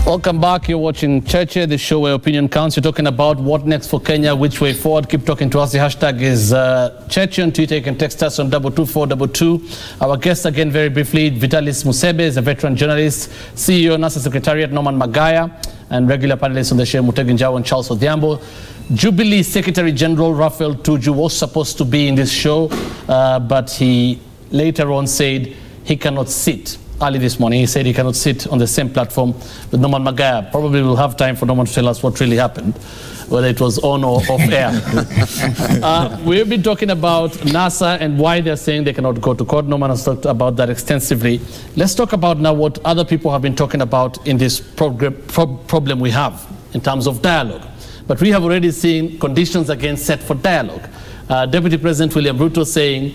Welcome back. You're watching Cheche, the show where opinion counts. You're talking about what next for Kenya, which way forward. Keep talking to us. The hashtag is Cheche on Twitter. You can text us on 22422. Our guest again, very briefly, Vitalis Musebe is a veteran journalist, CEO, NASA Secretariat, Norman Magaya, and regular panelists on the show, Mutegi Njau and Charles Odhiambo. Jubilee Secretary General Raphael Tuju was supposed to be in this show, but he later on said he cannot sit. Early this morning, he said he cannot sit on the same platform with Norman Magaya. Probably we'll have time for Norman to tell us what really happened, whether it was on or off air. We've been talking about NASA and why they're saying they cannot go to court. Norman has talked about that extensively. Let's talk about now what other people have been talking about in this problem we have in terms of dialogue. But we have already seen conditions again set for dialogue. Deputy President William Ruto saying,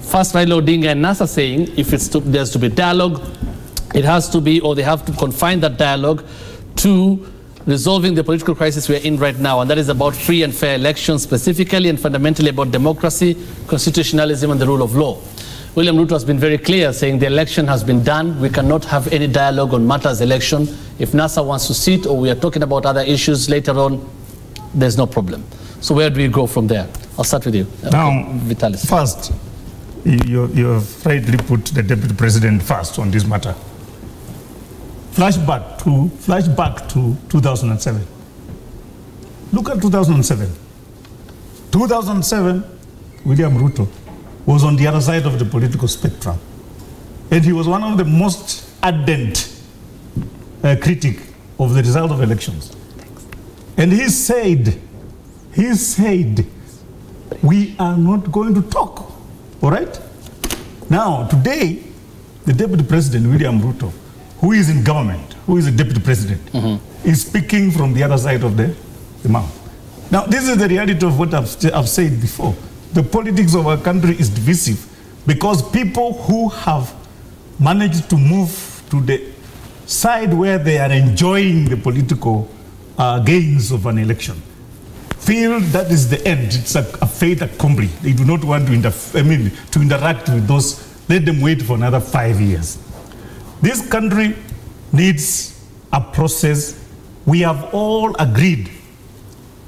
first Raila Odinga and NASA saying if there's to be dialogue, it has to be, or they have to confine that dialogue to resolving the political crisis we're in right now, and that is about free and fair elections specifically, and fundamentally about democracy, constitutionalism, and the rule of law. William Ruto has been very clear, saying the election has been done. We cannot have any dialogue on matters election. If NASA wants to sit, or we are talking about other issues later on, there's no problem. So where do we go from there? I'll start with you. Now, Vitalis. First, you have rightly put the Deputy President first on this matter. Flashback to 2007. Look at 2007. 2007, William Ruto was on the other side of the political spectrum. And he was one of the most ardent critic of the result of elections. And he said, we are not going to talk. All right? Now, today, the Deputy President, William Ruto, who is in government, who is the Deputy President, is speaking from the other side of the mouth. Now, this is the reality of what I've said before. The politics of our country is divisive because people who have managed to move to the side where they are enjoying the political gains of an election feel that is the end. It's a fait accompli. They do not want to interact with those. Let them wait for another 5 years. This country needs a process. We have all agreed,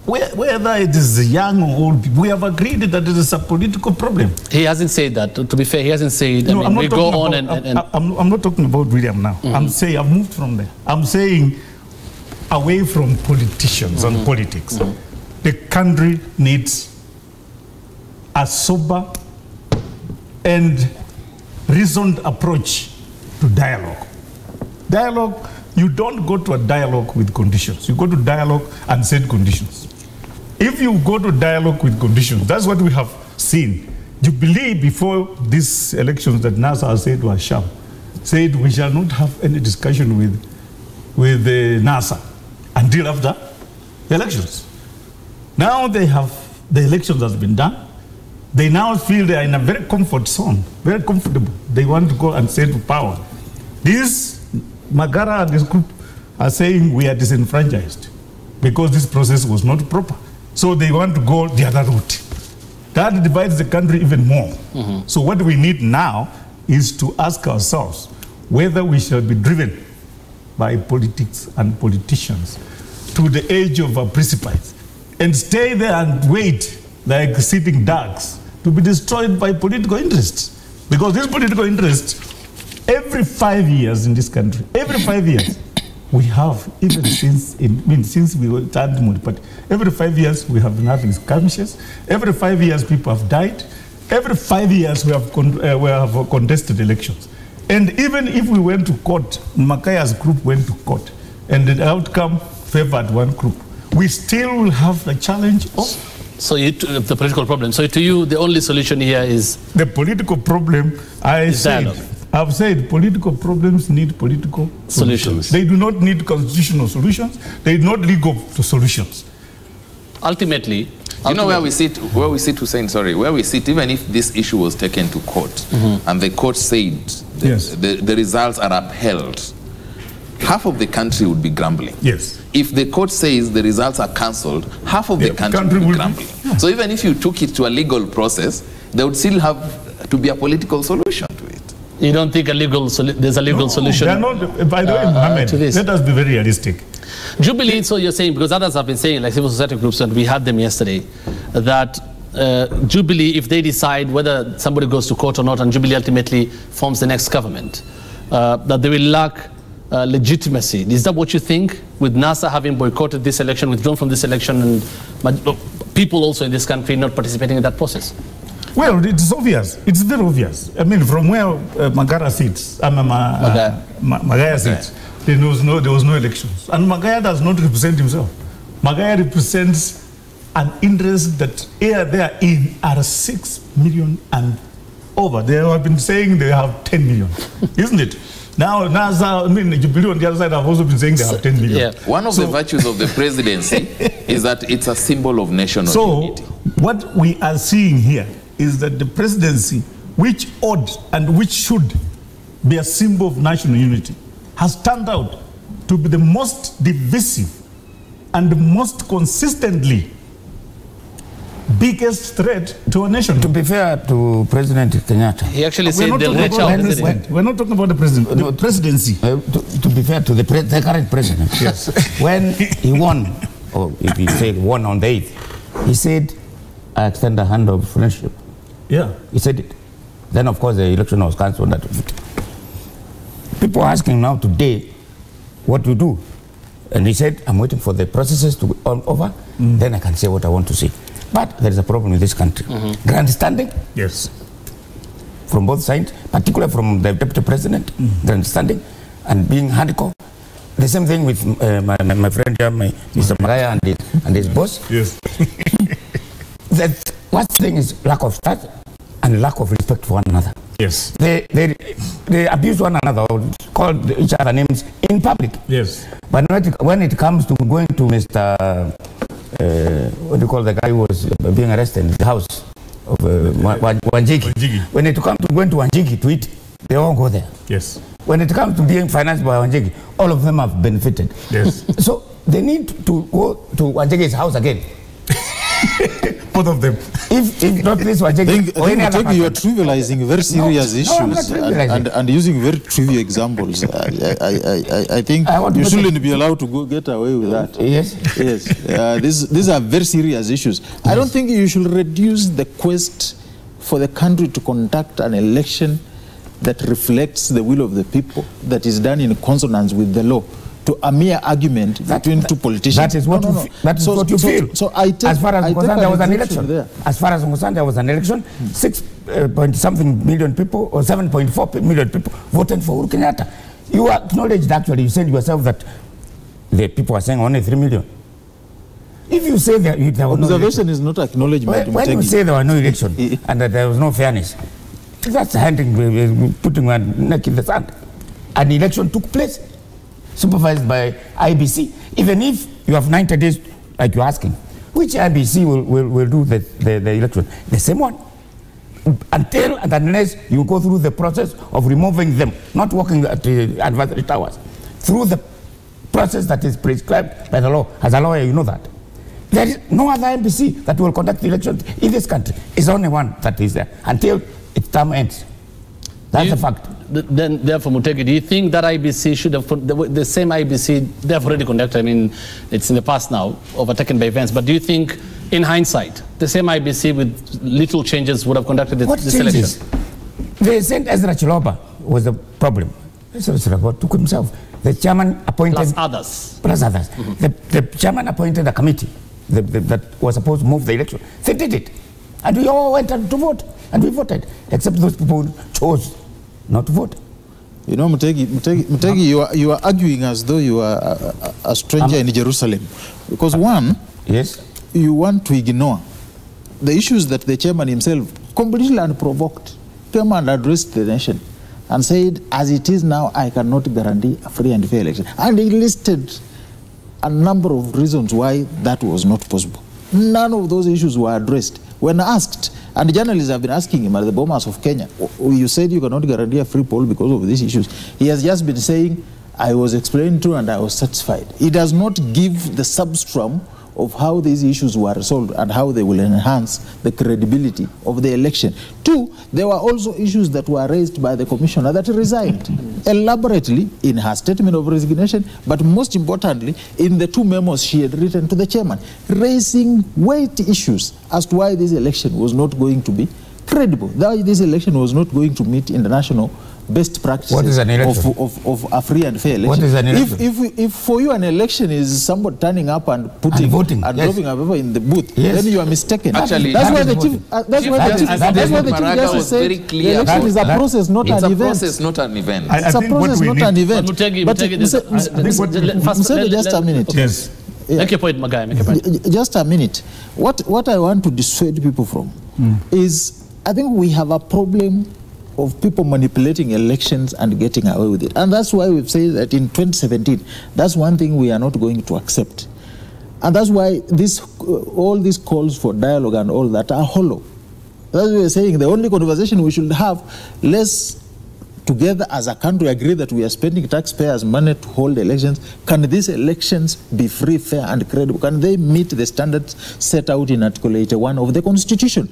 whether it is young or old, we have agreed that it is a political problem. He hasn't said that. To be fair, he hasn't said. No, I mean, we go on and I'm not talking about William now. I'm saying I've moved from there. I'm saying away from politicians and politics. The country needs a sober and reasoned approach to dialogue. Dialogue, you don't go to a dialogue with conditions. You go to dialogue and set conditions. If you go to dialogue with conditions, that's what we have seen. Jubilee, before these elections that NASA said were sham, said we shall not have any discussion with NASA until after the elections. Now the elections has been done. They now feel they are in a very comfort zone, very comfortable. They want to go and say to power. This Magara and this group are saying we are disenfranchised because this process was not proper. So they want to go the other route. That divides the country even more. So what we need now is to ask ourselves whether we shall be driven by politics and politicians to the edge of a precipice and stay there and wait like sitting ducks to be destroyed by political interests. Because this political interest, every 5 years in this country, every 5 years, we have, even since we were turned multi-party, every 5 years we have been having skirmishes. Every 5 years people have died. Every 5 years we have contested elections. And even if we went to court, Makaya's group went to court, and the outcome favored one group, we still will have the challenge of the political problem. So to you, the only solution here is the political problem. I've said political problems need political solutions. They do not need constitutional solutions. They do not legal solutions. Ultimately, you know where we sit, Hussein, sorry, where we sit, even if this issue was taken to court and the court said the results are upheld, half of the country would be grumbling. Yes. If the court says the results are cancelled, half of the country would be grumbling. So even if you took it to a legal process, there would still have to be a political solution to it. You don't think there's a legal solution? They're not, by the way, Mohammed, let us be very realistic. Jubilee, so you're saying, because others have been saying, like civil society groups, and we had them yesterday, that Jubilee, if they decide whether somebody goes to court or not, and Jubilee ultimately forms the next government, that they will lack legitimacy. Is that what you think, with NASA having boycotted this election, withdrawn from this election, and people also in this country not participating in that process? Well, it's obvious. It's very obvious. I mean, from where Magara sits, Magaya sits, there was no elections. And Magaya does not represent himself. Magaya represents an interest that there in are 6 million and over. They have been saying they have 10 million, isn't it? Now, NASA, I mean, Jubilee on the other side have also been saying they have 10 million. Yeah. One of the virtues of the presidency is that it's a symbol of national unity. So, what we are seeing here is that the presidency, which ought and which should be a symbol of national unity, has turned out to be the most divisive and the most consistently biggest threat to a nation. To be fair to President Kenyatta, he actually said they'll reach out. We're not talking about the president, the presidency. To be fair to the current president, yes. When he won, or if he said won on the 8th, he said, I extend a hand of friendship. Yeah. He said it. Then, of course, the election was cancelled. People are asking now today, what to do? And he said, I'm waiting for the processes to be over, then I can say what I want to say. But there is a problem with this country. Grandstanding. Yes. From both sides, particularly from the deputy president, grandstanding, and being handcuffed. The same thing with my friend here, Mr. Magaya and his boss. Yes. The worst thing is lack of trust and lack of respect for one another. Yes. They abuse one another, or call each other names in public. Yes. But when it comes to going to Mr. What do you call the guy who was being arrested in the house of Wanjigi? When it comes to going to Wanjigi to eat, they all go there. Yes. When it comes to being financed by Wanjigi, all of them have benefited. Yes. So they need to go to Wanjigi's house again. Both of them. If not this Wanjigi, you are trivializing very serious issues and using very trivial examples. I think you shouldn't be allowed to get away with that. Yes. Yes. These are very serious issues. Yes. I don't think you should reduce the quest for the country to conduct an election that reflects the will of the people, that is done in consonance with the law, to a mere argument between two politicians. That is what you feel. So I take, as far as concerned, there was an election. There. As far as concerned, there was an election. 6.something million people, or 7.4 million people voted for Uhuru Kenyatta. You acknowledged, actually, you said yourself that the people are saying only 3 million. If you say that there was observation is not acknowledgement. When you say there was no election and that there was no fairness, that's putting one neck in the sand. An election took place, supervised by IBC. Even if you have 90 days, like you're asking, which IBC will do the election? The same one. Until and unless you go through the process of removing them, not working at the advisory towers, through the process that is prescribed by the law. As a lawyer, you know that. There is no other IBC that will conduct the election in this country. It's only one that is there until its term ends. That's a fact. Then, therefore, Mutegi, do you think that IBC should have, the same IBC, they have already conducted, I mean, it's in the past now, overtaken by events, but do you think, in hindsight, the same IBC with little changes would have conducted this election? They sent Ezra Chiloba was the problem. Ezra Chiloba took himself. The chairman appointed... Plus others. The chairman appointed a committee that was supposed to move the election. They did it. And we all went to vote. And we voted. Except those people who chose not to vote. You know, Mutegi, you are arguing as though you are a stranger in Jerusalem. Because one, yes, you want to ignore the issues that the chairman himself completely unprovoked came and addressed the nation and said, as it is now, I cannot guarantee a free and fair election. And he listed a number of reasons why that was not possible. None of those issues were addressed. When asked, and journalists have been asking him at the Bomas of Kenya, you said you cannot guarantee a free poll because of these issues. He has just been saying, I was explained to and I was satisfied. He does not give the substrum of how these issues were resolved and how they will enhance the credibility of the election. Two, there were also issues that were raised by the commissioner that resigned elaborately in her statement of resignation, but most importantly, in the 2 memos she had written to the chairman, raising weighty issues as to why this election was not going to be credible, that this election was not going to meet international best practices of a free and fair election. What is an election? If for you an election is somebody turning up and putting and voting, and yes, dropping a paper in the booth, yes, then you are mistaken. Actually, that's why the chief justice said the election is a process, not an event. It's a process, not an event. It's a process, not an event. But just a minute. Yes. Yeah. Make your point, Magai. Make your point. Just a minute. What I want to dissuade people from is, I think we have a problem of people manipulating elections and getting away with it. And that's why we've said that in 2017, that's one thing we are not going to accept. And that's why all these calls for dialogue and all that are hollow. That's why we're saying the only conversation we should have, let's together as a country agree that we are spending taxpayers' money to hold elections. Can these elections be free, fair, and credible? Can they meet the standards set out in Article 81 of the Constitution?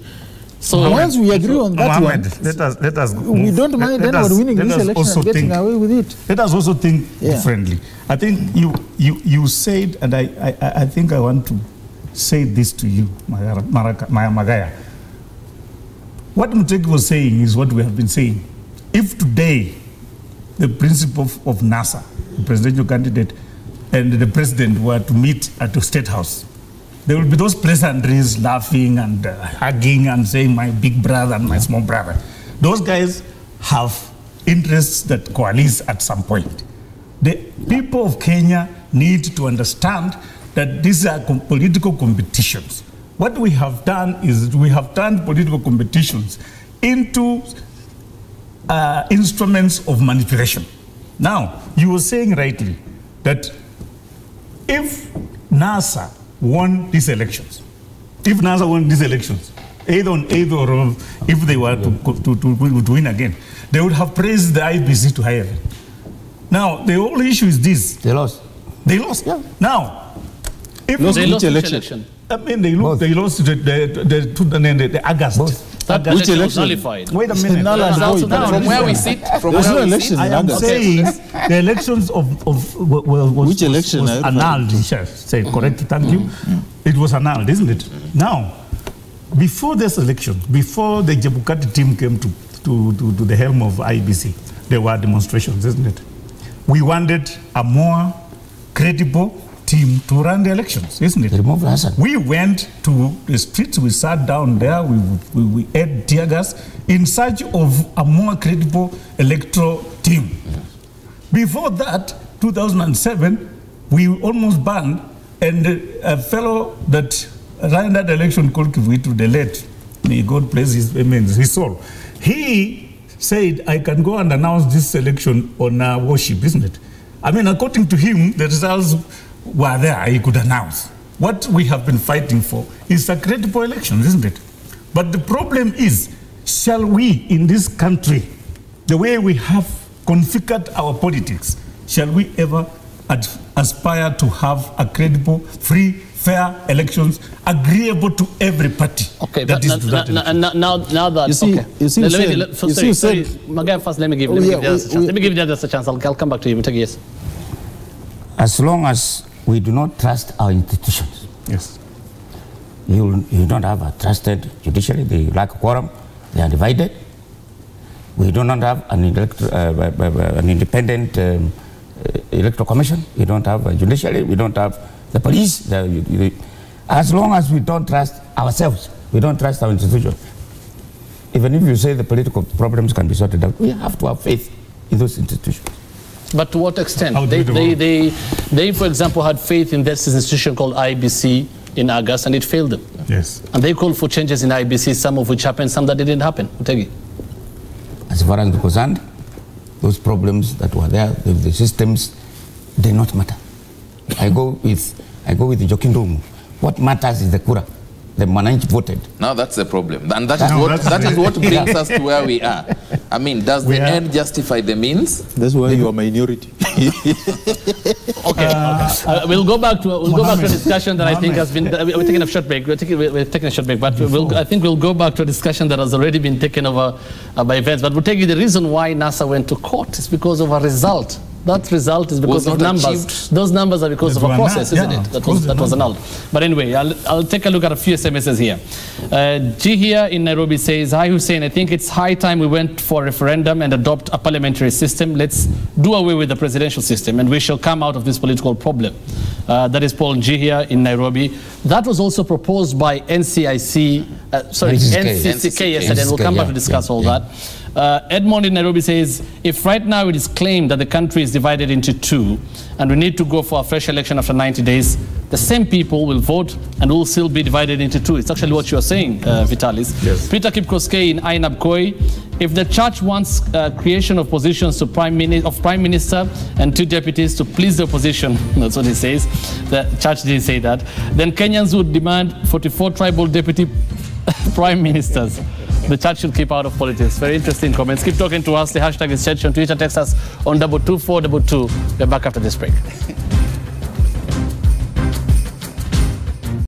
So once we agree on that Mohammed, one, let us we don't mind anyone winning this election and getting away with it. Let us also think differently. I think you said, and I think I want to say this to you, Magaya. What Muteki was saying is what we have been saying. If today the principal of NASA, the presidential candidate, and the president were to meet at the State House, there will be those pleasantries, laughing and hugging and saying my big brother and my small brother. Those guys have interests that coalesce at some point. The people of Kenya need to understand that these are political competitions. What we have done is we have turned political competitions into instruments of manipulation. Now, you were saying rightly that if NASA won these elections, either on either or if they were to win again, they would have praised the IBC to high heaven. Now, the whole issue is this. They lost. They lost. Yeah. Now, if they lost which election? I mean, they lost the August. Which election was nullified? Wait a minute. From where we sit, I am saying the elections which election was annulled. Say correct. Thank you. It was annulled, isn't it? Now, before this election, before the Jebukati team came to the helm of IBC, there were demonstrations, isn't it? We wanted a more credible team to run the elections, isn't it? We went to the streets, we sat down there, we ate tear gas in search of a more credible electoral team. Before that, 2007, we almost banned, and a fellow that ran that election called Kivuitu, the late, may God bless his soul, he said, I can go and announce this election on worship, isn't it? I mean, according to him, the results were there, he could announce. What we have been fighting for is a credible election, isn't it? But the problem is, shall we in this country, the way we have configured our politics, shall we ever aspire to have a credible, free, fair elections agreeable to every party? Okay, that but now that Magai, first let me give the others a chance. I'll come back to you. Yes. As long as we do not trust our institutions, yes, you don't have a trusted judiciary. They lack quorum. They are divided. We do not have an independent electoral commission. We don't have a judiciary. We don't have the police. As long as we don't trust ourselves, we don't trust our institutions. Even if you say the political problems can be sorted out, we have to have faith in those institutions. But to what extent? They, for example, had faith in this institution called IBC in August, and it failed them. Yes. And they called for changes in IBC, some of which happened, some that didn't happen. Utegi. As far as concerned, those problems that were there, the systems did not matter. I go with Jokindomu. What matters is the kura. The Mananch voted. Now that's the problem. And that is what brings us to where we are. I mean, does the end justify the means? That's why you are minority. Okay. We'll go back to a discussion that I think has been. We're taking a short break. We're taking a short break, but I think we'll go back to a discussion that has already been taken over by events. But we'll take you the reason why NASA went to court is because of a result. That result is because of numbers. Achieved. Those numbers are because of a process, isn't it? That was annulled. But anyway, I'll take a look at a few SMSs here. G here in Nairobi says, "Hi Hussein, I think it's high time we went for a referendum and adopt a parliamentary system. Let's do away with the presidential system and we shall come out of this political problem." That is Paul G here in Nairobi. That was also proposed by NCCK yesterday, and we'll come back to discuss all that. Edmond in Nairobi says, if right now it is claimed that the country is divided into two and we need to go for a fresh election after 90 days, the same people will vote and will still be divided into two. It's actually what you're saying, Vitalis. Yes. Peter Kipkoskei in Ainab Koi, if the church wants creation of positions to Prime Minister and 2 deputies to please the opposition, that's what he says, the church didn't say that, then Kenyans would demand 44 tribal deputy prime ministers. The church should keep out of politics. Very interesting comments. Keep talking to us. The hashtag is Cheche on Twitter. Text us on 22422. We're back after this break.